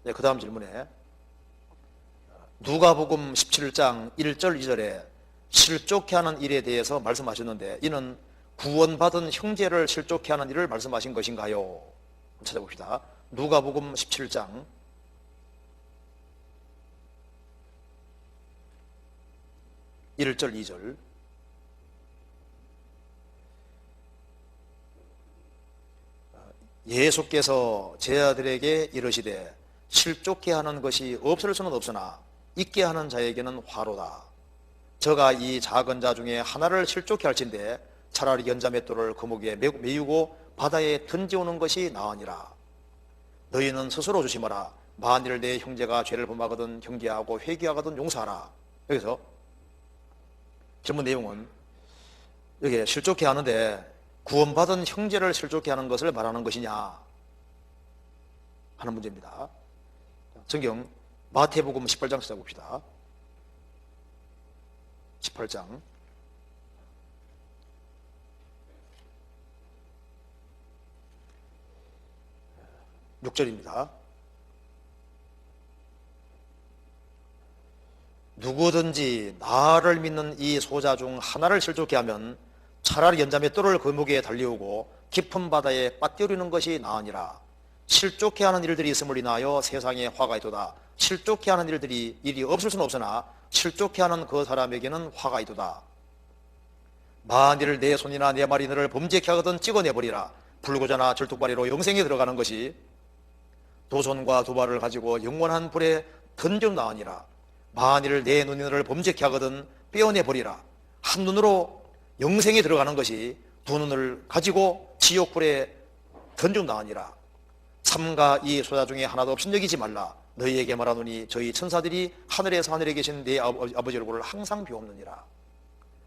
네, 그 다음 질문에 누가복음 17장 1절 2절에 실족해 하는 일에 대해서 말씀하셨는데 이는 구원받은 형제를 실족해 하는 일을 말씀하신 것인가요? 찾아봅시다. 누가복음 17장 1절 2절 예수께서 제자들에게 이르시되 실족해 하는 것이 없을 수는 없으나 있게 하는 자에게는 화로다. 저가 이 작은 자 중에 하나를 실족해 할진대 차라리 연자 맷돌을 거목에 메우고 바다에 던지오는 것이 나으니라. 너희는 스스로 조심하라. 만일 내 형제가 죄를 범하거든 경계하고 회개하거든 용서하라. 여기서 질문 내용은 여기 실족해 하는데 구원받은 형제를 실족해 하는 것을 말하는 것이냐 하는 문제입니다. 성경 마태복음 18장 찾아봅시다. 18장 6절입니다. 누구든지 나를 믿는 이 소자 중 하나를 실족해 하면 차라리 연자매 똘을 거목에 달리우고 깊은 바다에 빠뜨리는 것이 나으니라. 실족해 하는 일들이 있음을 인하여 세상에 화가 있도다. 실족해 하는 일이 없을 수는 없으나 실족해 하는 그 사람에게는 화가 있도다. 만일 내 손이나 내 말이 너를 범죄케 하거든 찍어내버리라. 불고자나 절뚝발이로 영생에 들어가는 것이 두 손과 두 발을 가지고 영원한 불에 던져 나으니라. 만일 내 눈이 너를 범죄케 하거든 빼어내버리라. 한 눈으로 영생에 들어가는 것이 두 눈을 가지고 지옥불에 던져 나으니라. 삼가 이 소자 중에 하나도 없인 여기지 말라. 너희에게 말하노니 저희 천사들이 하늘에서 하늘에 계신 내 아버지 얼굴을 항상 비옵느니라.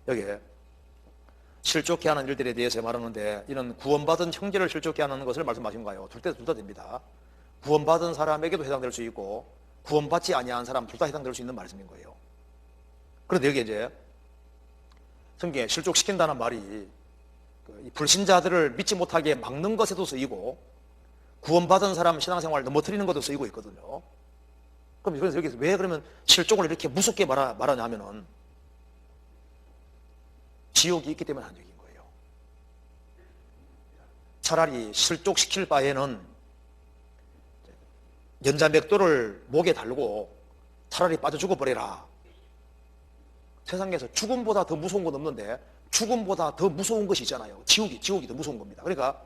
여기에 실족해 하는 일들에 대해서 말하는데 이는 구원받은 형제를 실족해 하는 것을 말씀하신가요? 둘 다 됩니다. 구원받은 사람에게도 해당될 수 있고 구원받지 아니한 사람 둘 다 해당될 수 있는 말씀인 거예요. 그런데 여기 이제 성경에 실족시킨다는 말이 불신자들을 믿지 못하게 막는 것에도 쓰이고 구원받은 사람 신앙생활을 넘어뜨리는 것도 쓰이고 있거든요. 그럼 그래서 여기서 왜 그러면 실족을 이렇게 무섭게 말하냐 하면은 지옥이 있기 때문에 한 얘기인 거예요. 차라리 실족시킬 바에는 연자맥도를 목에 달고 차라리 빠져 죽어버려라. 세상에서 죽음보다 더 무서운 건 없는데 죽음보다 더 무서운 것이 있잖아요. 지옥이 더 무서운 겁니다. 그러니까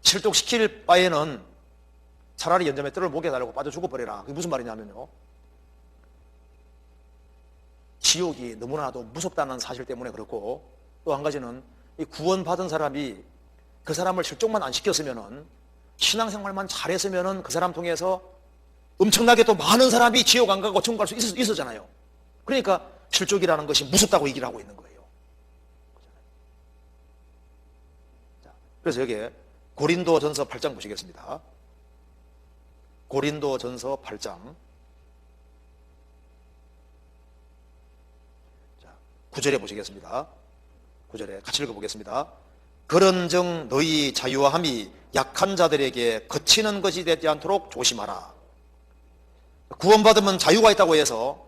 실족시킬 바에는 차라리 연자맷돌을 목에 달고 빠져 죽어버려라. 그게 무슨 말이냐면요, 지옥이 너무나도 무섭다는 사실 때문에 그렇고, 또 한 가지는 이 구원받은 사람이 그 사람을 실족만 안 시켰으면은 신앙생활만 잘했으면은 그 사람 통해서 엄청나게 또 많은 사람이 지옥 안 가고 천국 갈 수 있었잖아요. 그러니까 실족이라는 것이 무섭다고 얘기를 하고 있는 거예요. 그래서 여기에 고린도전서 8장 보시겠습니다. 고린도전서 8장 9절에 보시겠습니다. 9절에 같이 읽어보겠습니다. 그런즉 너희 자유함이 약한 자들에게 거치는 것이 되지 않도록 조심하라. 구원받으면 자유가 있다고 해서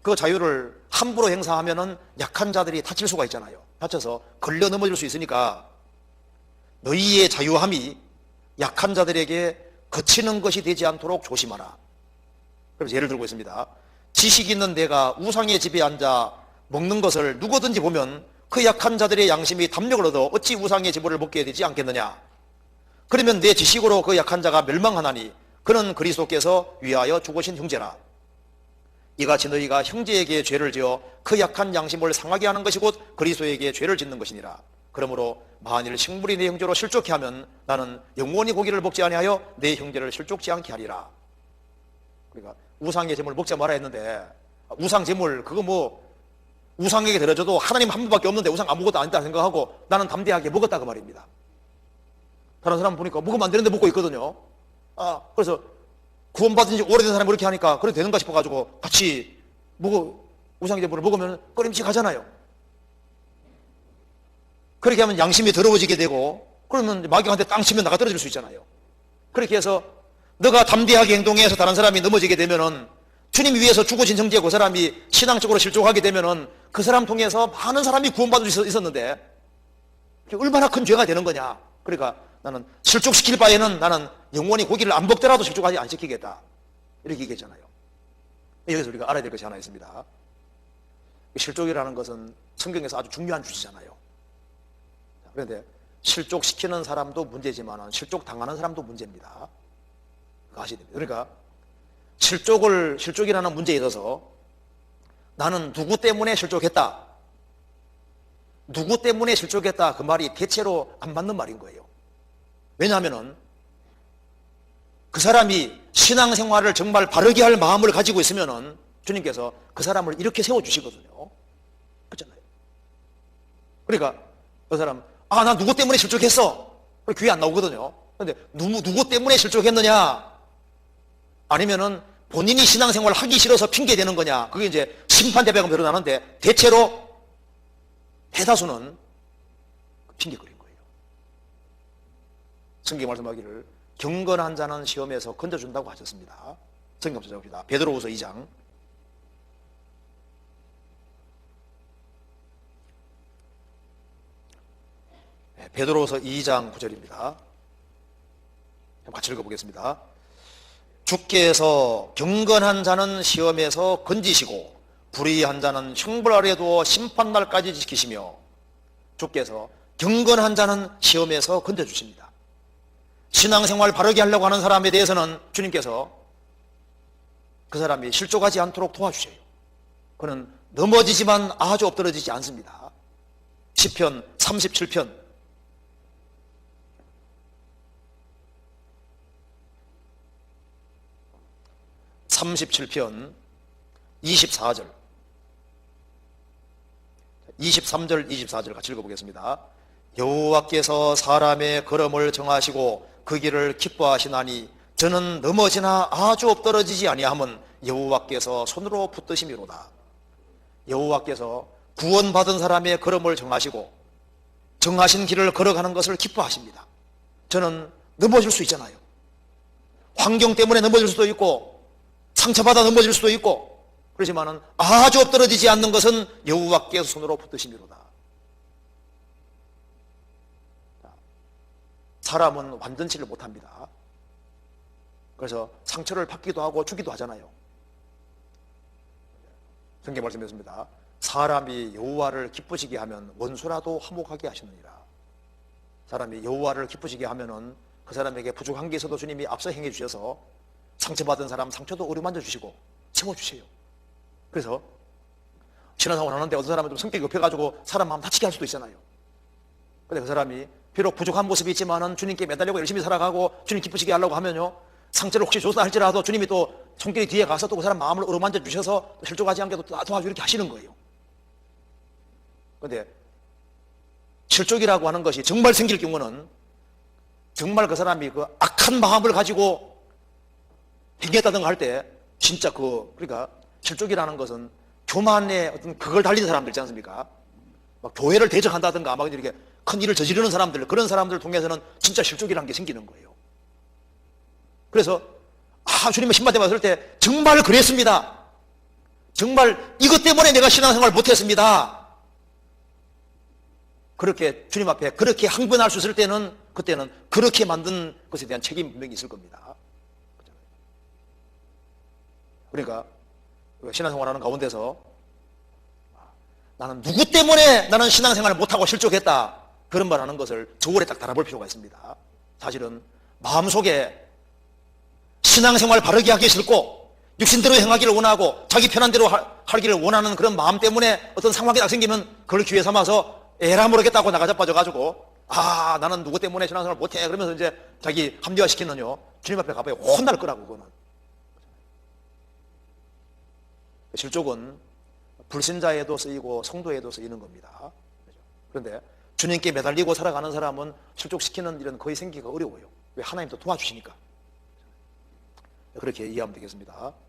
그 자유를 함부로 행사하면은 약한 자들이 다칠 수가 있잖아요. 다쳐서 걸려 넘어질 수 있으니까 너희의 자유함이 약한 자들에게 거치는 것이 되지 않도록 조심하라. 그래서 예를 들고 있습니다. 지식 있는 내가 우상의 집에 앉아 먹는 것을 누구든지 보면 그 약한 자들의 양심이 담력을 얻어 어찌 우상의 지보를 먹게 되지 않겠느냐. 그러면 내 지식으로 그 약한 자가 멸망하나니 그는 그리스도께서 위하여 죽으신 형제라. 이같이 너희가 형제에게 죄를 지어 그 약한 양심을 상하게 하는 것이 곧 그리스도에게 죄를 짓는 것이니라. 그러므로 만일 식물이 내 형제로 실족케 하면 나는 영원히 고기를 먹지 아니하여 내 형제를 실족지 않게 하리라. 그러니까 우상의 제물을 먹지 말아야 했는데 우상 제물 그거 뭐 우상에게 드려져도 하나님 한 분밖에 없는데 우상 아무것도 아니다 생각하고 나는 담대하게 먹었다 그 말입니다. 다른 사람 보니까 먹으면 안 되는데 먹고 있거든요. 그래서 구원받은 지 오래된 사람이 그렇게 하니까 그래도 되는가 싶어가지고 같이 우상 제물을 먹으면 꺼림칙하잖아요. 그렇게 하면 양심이 더러워지게 되고 그러면 마귀한테 땅 치면 나가 떨어질 수 있잖아요. 그렇게 해서 너가 담대하게 행동해서 다른 사람이 넘어지게 되면은 주님 위해서 죽어진 형제 그 사람이 신앙적으로 실족하게 되면은 그 사람 통해서 많은 사람이 구원받을 수 있었는데 얼마나 큰 죄가 되는 거냐. 그러니까 나는 실족시킬 바에는 나는 영원히 고기를 안 먹더라도 실족하지 안 시키겠다. 이렇게 얘기했잖아요. 여기서 우리가 알아야 될 것이 하나 있습니다. 실족이라는 것은 성경에서 아주 중요한 주제잖아요. 그런데 실족시키는 사람도 문제지만 실족당하는 사람도 문제입니다. 그거 아셔야 됩니다. 그러니까 실족이라는 문제에 있어서 나는 누구 때문에 실족했다. 누구 때문에 실족했다. 그 말이 대체로 안 맞는 말인 거예요. 왜냐하면은 그 사람이 신앙생활을 정말 바르게 할 마음을 가지고 있으면은 주님께서 그 사람을 이렇게 세워주시거든요. 그렇잖아요. 그러니까 그 사람, 나 누구 때문에 실족했어. 귀에 안 나오거든요. 그런데 누구 때문에 실족했느냐? 아니면은 본인이 신앙생활을 하기 싫어서 핑계 대는 거냐? 그게 이제 심판대배가 드러나는데 대체로 대다수는 핑계거린 거예요. 성경 말씀하기를 경건한 자는 시험에서 건져준다고 하셨습니다. 성경 찾아봅시다. 베드로후서 2장. 베드로후서 2장 9절입니다. 같이 읽어보겠습니다. 주께서 경건한 자는 시험에서 건지시고 불의한 자는 형벌 아래 두어 심판날까지 지키시며 주께서 경건한 자는 시험에서 건져주십니다. 신앙생활 바르게 하려고 하는 사람에 대해서는 주님께서 그 사람이 실족하지 않도록 도와주셔요. 그는 넘어지지만 아주 엎드러지지 않습니다. 시편 37편 37편 24절 23절 24절 같이 읽어보겠습니다. 여호와께서 사람의 걸음을 정하시고 그 길을 기뻐하시나니 저는 넘어지나 아주 엎드러지지 아니함은 여호와께서 손으로 붙드심이로다. 여호와께서 구원받은 사람의 걸음을 정하시고 정하신 길을 걸어가는 것을 기뻐하십니다. 저는 넘어질 수 있잖아요. 환경 때문에 넘어질 수도 있고 상처받아 넘어질 수도 있고 그렇지만은 아주 엎드러지지 않는 것은 여호와께서 손으로 붙드심이로다. 사람은 완전치를 못합니다. 그래서 상처를 받기도 하고 주기도 하잖아요. 성경 말씀이었습니다. 사람이 여호와를 기쁘시게 하면 원수라도 화목하게 하시느니라. 사람이 여호와를 기쁘시게 하면은 그 사람에게 부족한 게 있어도 주님이 앞서 행해 주셔서 상처받은 사람 상처도 어루만져 주시고 채워주세요. 그래서 신앙생활 하는데 어떤 사람은 좀 성격이 급해가지고 사람 마음 다치게 할 수도 있잖아요. 근데 그 사람이 비록 부족한 모습이 있지만은 주님께 매달리고 열심히 살아가고 주님 기쁘시게 하려고 하면요, 상처를 혹시 줬다 할지라도 주님이 또 손길이 뒤에 가서 또 그 사람 마음을 어루만져 주셔서 실족하지 않게 도와주고 이렇게 하시는 거예요. 근데 실족이라고 하는 것이 정말 생길 경우는 정말 그 사람이 그 악한 마음을 가지고 행했다든가 할 때 진짜 그러니까 실족이라는 것은 교만의 어떤 그걸 달린 사람들 있지 않습니까? 막 교회를 대적한다든가 막 이렇게 큰 일을 저지르는 사람들, 그런 사람들을 통해서는 진짜 실족이라는 게 생기는 거예요. 그래서 주님의 신받대 받을 때 정말 그랬습니다. 정말 이것 때문에 내가 신앙생활 못했습니다. 그렇게 주님 앞에 그렇게 항변할 수 있을 때는 그때는 그렇게 만든 것에 대한 책임이 분명히 있을 겁니다. 그러니까 신앙생활하는 가운데서 나는 누구 때문에 나는 신앙생활을 못하고 실족했다 그런 말 하는 것을 저울에 딱 달아볼 필요가 있습니다. 사실은 마음속에 신앙생활 바르게 하기 싫고 육신대로 행하기를 원하고 자기 편한 대로 하기를 원하는 그런 마음 때문에 어떤 상황이 딱 생기면 그걸 기회 삼아서 에라 모르겠다고 나가 자빠져가지고 나는 누구 때문에 신앙생활을 못해 그러면서 이제 자기 합리화시키는요, 주님 앞에 가봐야 혼날 거라고. 그거는 실족은 불신자에도 쓰이고 성도에도 쓰이는 겁니다. 그런데 주님께 매달리고 살아가는 사람은 실족시키는 일은 거의 생기기가 어려워요. 왜? 하나님 또 도와주시니까. 그렇게 이해하면 되겠습니다.